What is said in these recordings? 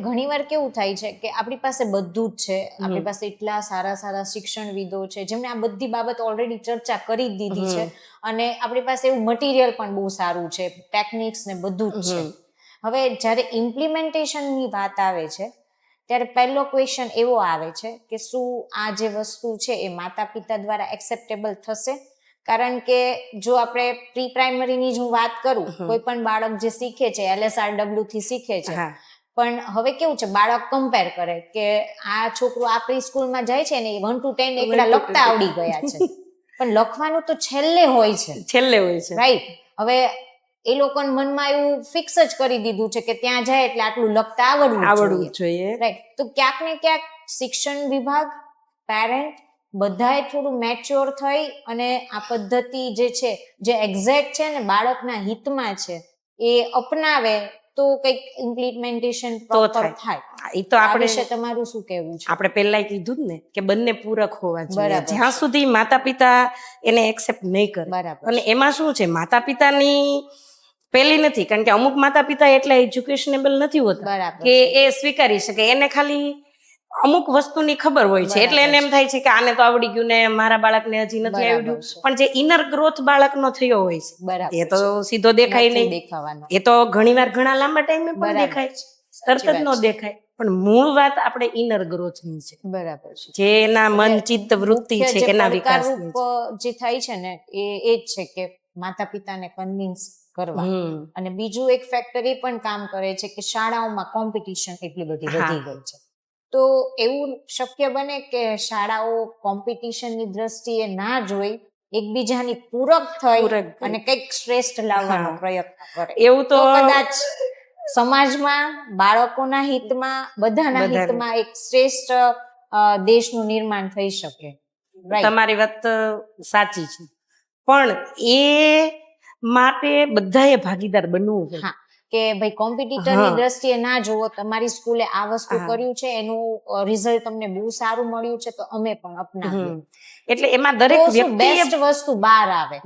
ઘણીવાર કેવું થાય છે કે આપણી પાસે બધું જ છે, આપણી પાસે એટલા સારા સારા શિક્ષણવિદો છે જેમણે આ બધી બાબત ઓલરેડી ચર્ચા કરી જ દીધી છે, અને આપણી પાસે એવું મટીરિયલ પણ બહુ સારું છે, ટેકનિક્સ ને બધું જ છે. હવે જ્યારે ઇમ્પ્લિમેન્ટેશનની વાત આવે છે ત્યારે પહેલો ક્વેશ્ચન એવો આવે છે કે શું આ જે વસ્તુ છે એ માતા પિતા દ્વારા એક્સેપ્ટેબલ થશે? કારણ કે જો આપણે પ્રી પ્રાઇમરીની જ હું વાત કરું, કોઈ પણ બાળક જે શીખે છે LSRW થી શીખે છે, પણ હવે કેવું છે બાળક કમ્પેર કરે કે આ છોકરો આ પ્રી સ્કૂલમાં જાય છે ને 1 to 10 એકડા લખતા આવડી ગયા છે, પણ લખવાનું તો છેલ્લે હોય છે, રાઈટ? હવે એ લોકોના મનમાં એવું ફિક્સ જ કરી દીધું છે કે ત્યાં જાય એટલે આટલું લખતા આવડવું જોઈએ, રાઈટ? તો ક્યાંક ને ક્યાંક શિક્ષણ વિભાગ, પેરેન્ટ બધાએ થોડું મેચ્યોર થઈ અને આ પદ્ધતિ જે છે, જે એક્ઝેક્ટ છે ને બાળકના હિતમાં છે, એ અપનાવે તો કંઈક ઇમ્પ્લિમેન્ટેશન પ્રોપર થાય. એ તો આપણે વિશે તમારું શું કહેવું છે? આપણે પહેલા કીધું જ ને કે બંને પૂરક હોવા જોઈએ, જ્યાં સુધી માતા પિતા એને એક્સેપ્ટ નહીં કરે. અને એમાં શું છે, માતા પિતાની પહેલી નથી, કારણ કે અમુક માતા પિતા એટલા એજ્યુકેશનેબલ નથી હોતા કે એ સ્વીકારી શકે, એને ખાલી અમુક વસ્તુની ખબર હોય છે એટલે એને એમ થાય છે કે આને તો આવડી ગયું ને મારા બાળકને હજી નથી આવડ્યું. પણ જે ઇનર ગ્રોથ બાળકનો થયો હોય છે એ તો સીધો દેખાય નહીં, એ તો ઘણીવાર ઘણા લાંબા ટાઈમે પણ દેખાય, તરત જ ન દેખાય. પણ મૂળ વાત આપણે ઇનર ગ્રોથની છે, બરાબર છે, જે એના મન ચિત્ત વૃત્તિ છે એના વિકાસની જે થાય છે ને એ જ છે કે માતા પિતાને કન્વિન્સ કરવા. અને બીજું એક ફેક્ટર એ પણ કામ કરે છે કે શાળાઓમાં કોમ્પિટિશન એટલી બધી વધી ગઈ છે, તો એવું શક્ય બને કે શાળાઓ કોમ્પિટિશનની દ્રષ્ટિએ ના જોઈ એકબીજાની પૂરક થઈ અને કંઈક શ્રેષ્ઠ લાવવાનો પ્રયત્ન કરે. એવું તો કદાચ સમાજમાં, બાળકોના હિતમાં, બધાના હિતમાં એક શ્રેષ્ઠ દેશનું નિર્માણ થઈ શકે. તમારી વાત સાચી છે, પણ એ માટે બધાએ ભાગીદાર બનવું જોઈએ. કે ભાઈ કોમ્પિટિટરની દ્રષ્ટિએ ના જોવો, તમારી સ્કૂલે આ વસ્તુ કર્યું છે, એનું રિઝલ્ટ તમને બહુ સારું મળ્યું છે તો અમે પણ અપનાવીએ. એટલે એમાં દરેક વ્યક્તિ બેસ્ટ વસ્તુ બહાર આવે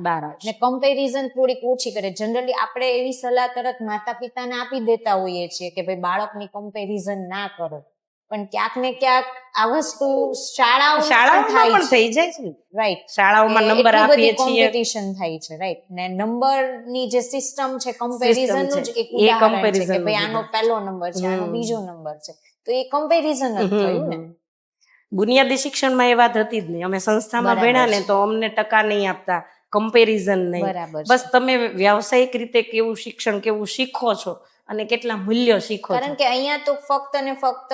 ને કમ્પેરિઝન થોડીક ઓછી કરે. જનરલી આપણે એવી સલાહ તરત માતા પિતાને આપી દેતા હોઈએ છીએ કે ભાઈ બાળકની કમ્પેરિઝન ના કરો, પણ ક્યાંક ને ક્યાંક આ વસ્તુ શાળાઓમાં પણ થઈ જાય છે, રાઈટ? શાળાઓમાં નંબર આપીએ છીએ, કોમ્પિટિશન થાય છે, રાઈટ? ને નંબરની જે સિસ્ટમ છે, કમ્પેરિઝનનું જ એક ઉદાહરણ છે કે ભાઈ આનો પહેલો નંબર છે, આનો બીજો નંબર છે, તો એ કમ્પેરિઝન જ થયું ને. બુનિયાદી શિક્ષણમાં એ વાત હતી જ નહીં. અમે સંસ્થામાં ભણ્યા ને તો અમને ટકા નહીં આપતા, કમ્પેરિઝન નહીં. બસ તમે વ્યાવસાયિક રીતે કેવું શિક્ષણ, કેવું શીખો છો અને કેટલા મૂલ્યો શીખો છો. કારણ કે અહીંયા તો ફક્ત ને ફક્ત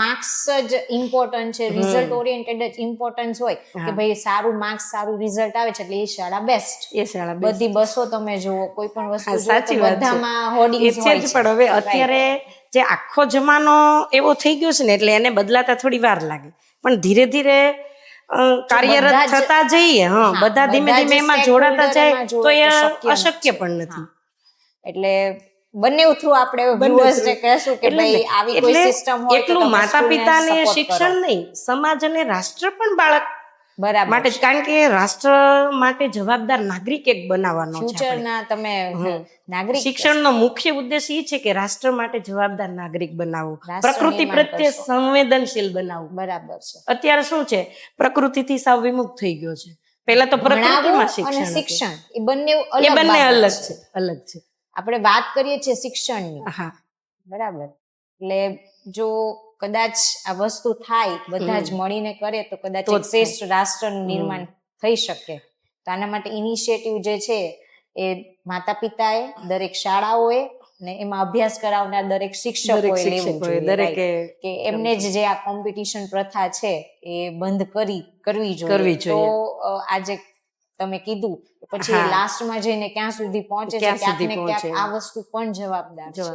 માર્ક્સ જ ઇમ્પોર્ટન્ટ છે, રિઝલ્ટ ઓરિએન્ટેડ જ ઇમ્પોર્ટન્સ હોય કે ભાઈ સારું માર્ક્સ, સારું રિઝલ્ટ આવે છે એટલે એ શાળા બેસ્ટ. બધી બસો તમે જુઓ, કોઈ પણ વસ્તુ સાચી બધામાં હોર્ડિંગ્સ હોય છે. પણ હવે અત્યારે જે આખો જમાનો એવો થઈ ગયો છે ને એટલે એને બદલાતા થોડી વાર લાગે, પણ ધીરે ધીરે કાર્યરત થતા જઈએ, બધા ધીમે ધીમે એમાં જોડાતા જાય તો એ અશક્ય પણ નથી. એટલે બંને થ્રુ આપણે વ્યુઅર્સને કહેશું કે ભાઈ આવી કોઈ સિસ્ટમ હોય તો એટલું માતા પિતાને શિક્ષણ નહીં, સમાજ અને રાષ્ટ્ર પણ બાળક માટે, કારણ કે રાષ્ટ્ર માટે જવાબદાર નાગરિક એક બનાવવાનો છે. ફ્યુચરના તમે નાગરિક, શિક્ષણનો મુખ્ય ઉદ્દેશ એ છે કે રાષ્ટ્ર માટે જવાબદાર નાગરિક બનાવવું, પ્રકૃતિ પ્રત્યે સંવેદનશીલ બનાવવું. બરાબર છે. અત્યારે શું છે, પ્રકૃતિથી સાવ વિમુખ થઈ ગયો છે. પહેલા તો પ્રકૃતિમાં શિક્ષણ એ બંને અલગ છે. આપણે વાત કરીએ છીએ શિક્ષણની, બરાબર? એટલે જો કદાચ આ વસ્તુ થાય, બધા જ મળીને કરે તો કદાચ એક શ્રેષ્ઠ રાષ્ટ્રનું નિર્માણ થઈ શકે. તો આના માટે ઇનિશિયેટિવ જે છે એ માતા પિતાએ, દરેક શાળાઓએ ને એમાં અભ્યાસ કરાવનાર દરેક શિક્ષકોએ લેવું જોઈએ કે એમને જ જે આ કોમ્પિટિશન પ્રથા છે એ બંધ કરવી જોઈએ. તો આજે તમે કીધું પછી લાસ્ટમાં જઈને ક્યાં સુધી પહોંચે છે, ક્યાંક ને ક્યાંક આ વસ્તુ પણ જવાબદાર છે.